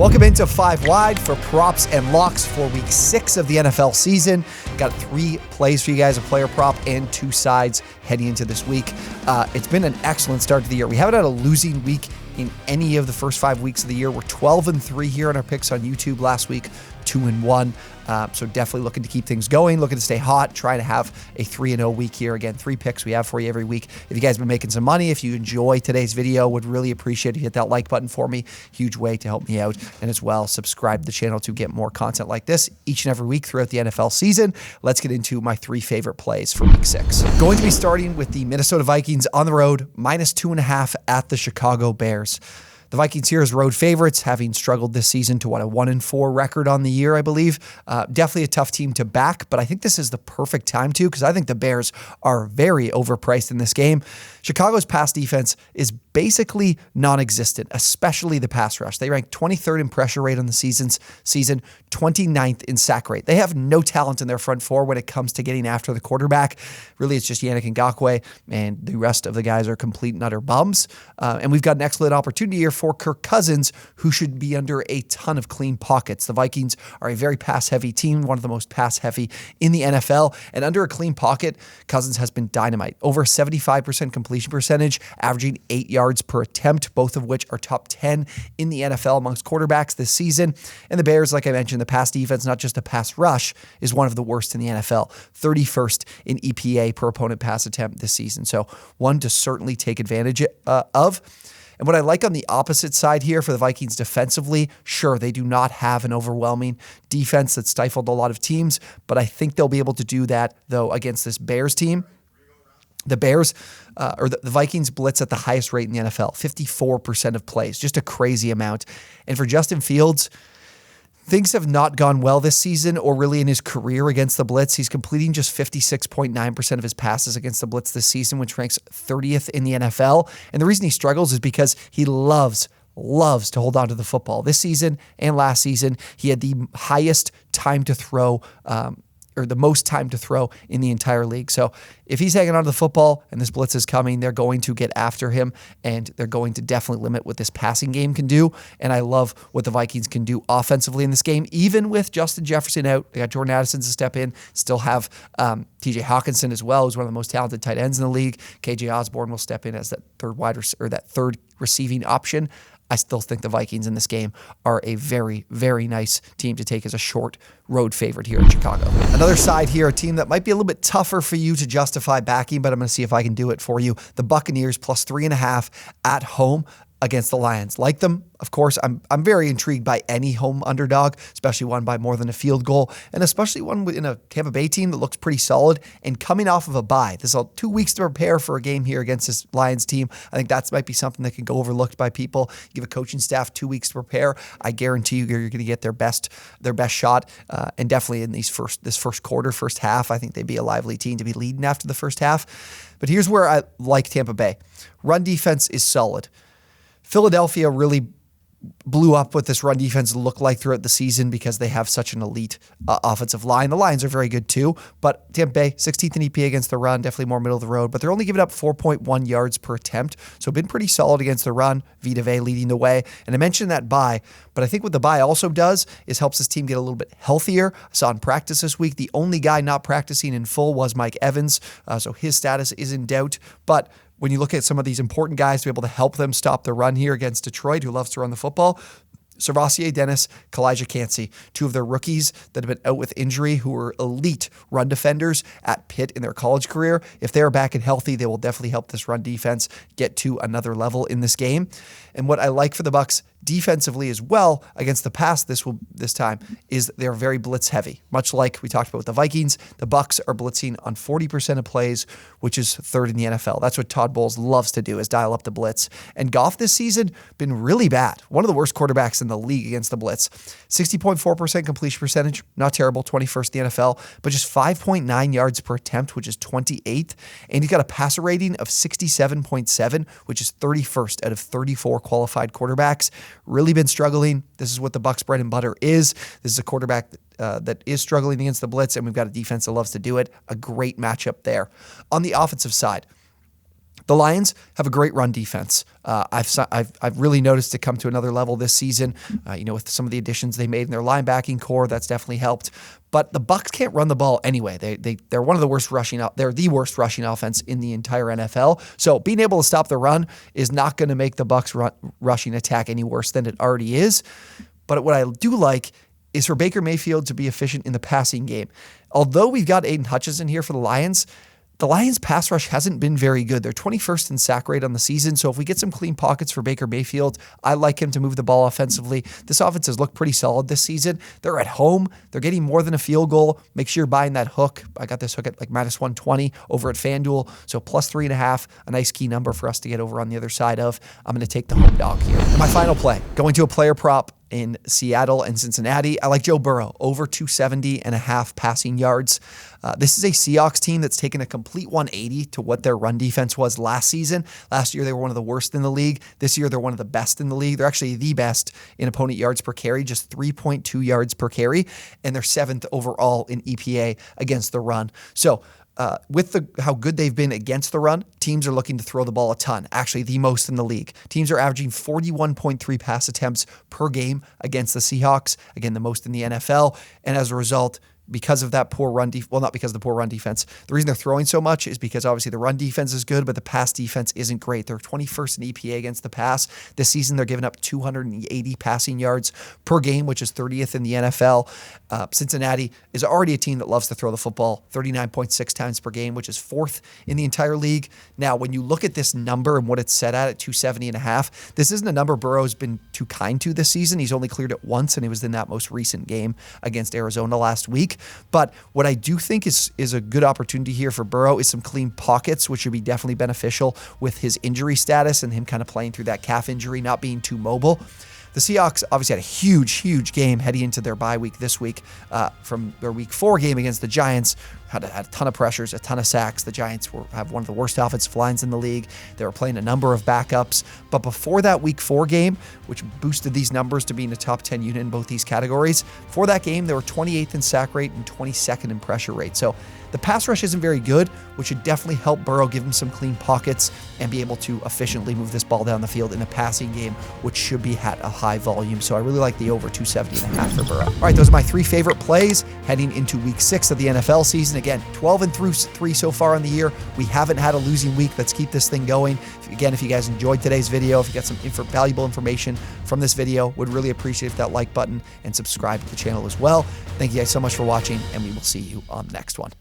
Welcome into 5 Wide for props and locks for week 6 of the NFL season. Got 3 plays for you guys, a player prop and 2 sides heading into this week. It's been an excellent start to the year. We haven't had a losing week in any of the first 5 weeks of the year. We're 12-3 here on our picks on YouTube last week, 2-1. So definitely looking to keep things going, looking to stay hot, trying to have a 3-0 week here. Again, 3 picks we have for you every week. If you guys have been making some money, if you enjoy today's video, would really appreciate if you hit that like button for me. Huge way to help me out. And as well, subscribe to the channel to get more content like this each and every week throughout the NFL season. Let's get into my 3 favorite plays for week 6. Going to be starting with the Minnesota Vikings on the road, -2.5 at the Chicago Bears. The Vikings here as road favorites, having struggled this season to a 1-4 record on the year, I believe. Definitely a tough team to back, but I think this is the perfect time to, because I think the Bears are very overpriced in this game. Chicago's pass defense is basically non-existent, especially the pass rush. They rank 23rd in pressure rate on the season, 29th in sack rate. They have no talent in their front four when it comes to getting after the quarterback. Really, it's just Yannick Ngakoue, and the rest of the guys are complete and utter bums. And we've got an excellent opportunity here for Kirk Cousins, who should be under a ton of clean pockets. The Vikings are a very pass-heavy team, one of the most pass-heavy in the NFL, and under a clean pocket, Cousins has been dynamite. Over 75% completion percentage, averaging 8 yards per attempt, both of which are top 10 in the NFL amongst quarterbacks this season. And the Bears, like I mentioned, the pass defense, not just a pass rush, is one of the worst in the NFL, 31st in EPA per opponent pass attempt this season. So one to certainly take advantage of. And what I like on the opposite side here for the Vikings defensively, sure, they do not have an overwhelming defense that stifled a lot of teams, but I think they'll be able to do that, though, against this Bears team. The Bears, the Vikings blitz at the highest rate in the NFL, 54% of plays, just a crazy amount. And for Justin Fields, things have not gone well this season or really in his career against the blitz. He's completing just 56.9% of his passes against the blitz this season, which ranks 30th in the NFL. And the reason he struggles is because he loves to hold on to the football. This season and last season, he had the highest time to throw, or the most time to throw in the entire league. So if he's hanging on to the football and this blitz is coming, they're going to get after him, and they're going to definitely limit what this passing game can do. And I love what the Vikings can do offensively in this game, even with Justin Jefferson out. They got Jordan Addison to step in, still have TJ Hawkinson as well, who's one of the most talented tight ends in the league. KJ Osborne will step in as that third receiving option. I still think the Vikings in this game are a very, very nice team to take as a short road favorite here in Chicago. Another side here, a team that might be a little bit tougher for you to justify backing, but I'm going to see if I can do it for you. The Buccaneers +3.5 at home against the Lions. Like them, of course, I'm very intrigued by any home underdog, especially one by more than a field goal, and especially one in a Tampa Bay team that looks pretty solid and coming off of a bye. There's 2 weeks to prepare for a game here against this Lions team. I think that might be something that can go overlooked by people. Give a coaching staff 2 weeks to prepare. I guarantee you're going to get their best shot, and definitely in this first quarter, first half, I think they'd be a lively team to be leading after the first half. But here's where I like Tampa Bay. Run defense is solid. Philadelphia really blew up what this run defense looked like throughout the season because they have such an elite offensive line. The Lions are very good too, but Tampa Bay, 16th in EPA against the run, definitely more middle of the road, but they're only giving up 4.1 yards per attempt, so been pretty solid against the run. Vita Vea leading the way, and I mentioned that bye, but I think what the bye also does is helps this team get a little bit healthier. I saw in practice this week, the only guy not practicing in full was Mike Evans, so his status is in doubt, but when you look at some of these important guys to be able to help them stop the run here against Detroit, who loves to run the football, Servassier Dennis, Kalijah Cansey, 2 of their rookies that have been out with injury who were elite run defenders at Pitt in their college career. If they're back and healthy, they will definitely help this run defense get to another level in this game. And what I like for the Bucs defensively as well against the pass this time is they're very blitz heavy. Much like we talked about with the Vikings, the Bucs are blitzing on 40% of plays, which is 3rd in the NFL. That's what Todd Bowles loves to do, is dial up the blitz. And Goff this season been really bad. One of the worst quarterbacks in the league against the blitz. 60.4% completion percentage, not terrible, 21st in the NFL, but just 5.9 yards per attempt, which is 28th. And he's got a passer rating of 67.7, which is 31st out of 34 qualified quarterbacks. Really been struggling. This is what the Bucs' bread and butter is. This is a quarterback that is struggling against the blitz, and we've got a defense that loves to do it. A great matchup there. On the offensive side, The Lions have a great run defense. I've really noticed it come to another level this season. With some of the additions they made in their linebacking core, that's definitely helped. But the Bucs can't run the ball anyway. They're one of the worst rushing. They're the worst rushing offense in the entire NFL. So being able to stop the run is not going to make the Bucs rushing attack any worse than it already is. But what I do like is for Baker Mayfield to be efficient in the passing game. Although we've got Aiden Hutchinson here for the Lions pass rush hasn't been very good. They're 21st in sack rate on the season. So if we get some clean pockets for Baker Mayfield, I like him to move the ball offensively. This offense has looked pretty solid this season. They're at home. They're getting more than a field goal. Make sure you're buying that hook. I got this hook at like -120 over at FanDuel. So +3.5, a nice key number for us to get over on the other side of. I'm going to take the home dog here. My final play, going to a player prop in Seattle and Cincinnati. I like Joe Burrow, over 270.5 passing yards. This is a Seahawks team that's taken a complete 180 to what their run defense was last season. Last year, they were one of the worst in the league. This year, they're one of the best in the league. They're actually the best in opponent yards per carry, just 3.2 yards per carry, and they're 7th overall in EPA against the run. So with how good they've been against the run, teams are looking to throw the ball a ton, actually the most in the league. Teams are averaging 41.3 pass attempts per game against the Seahawks, again, the most in the NFL. And as a result, because of that poor run not because of the poor run defense. The reason they're throwing so much is because obviously the run defense is good, but the pass defense isn't great. They're 21st in EPA against the pass. This season, they're giving up 280 passing yards per game, which is 30th in the NFL. Cincinnati is already a team that loves to throw the football, 39.6 times per game, which is 4th in the entire league. Now, when you look at this number and what it's set at 270.5, this isn't a number Burrow's been too kind to this season. He's only cleared it once, and it was in that most recent game against Arizona last week. But what I do think is a good opportunity here for Burrow is some clean pockets, which would be definitely beneficial with his injury status and him kind of playing through that calf injury, not being too mobile. The Seahawks obviously had a huge game heading into their bye week this week from their week 4 game against the Giants. Had a ton of pressures, a ton of sacks. The Giants have one of the worst offensive lines in the league. They were playing a number of backups. But before that week 4 game, which boosted these numbers to being a top 10 unit in both these categories, for that game, they were 28th in sack rate and 22nd in pressure rate. So the pass rush isn't very good, which should definitely help Burrow give him some clean pockets and be able to efficiently move this ball down the field in the passing game, which should be at a high volume. So I really like the over 270.5 for Burrow. All right, those are my 3 favorite plays heading into week 6 of the NFL season. Again, 12-3 so far in the year. We haven't had a losing week. Let's keep this thing going. Again, if you guys enjoyed today's video, if you got some valuable information from this video, would really appreciate that like button and subscribe to the channel as well. Thank you guys so much for watching, and we will see you on the next one.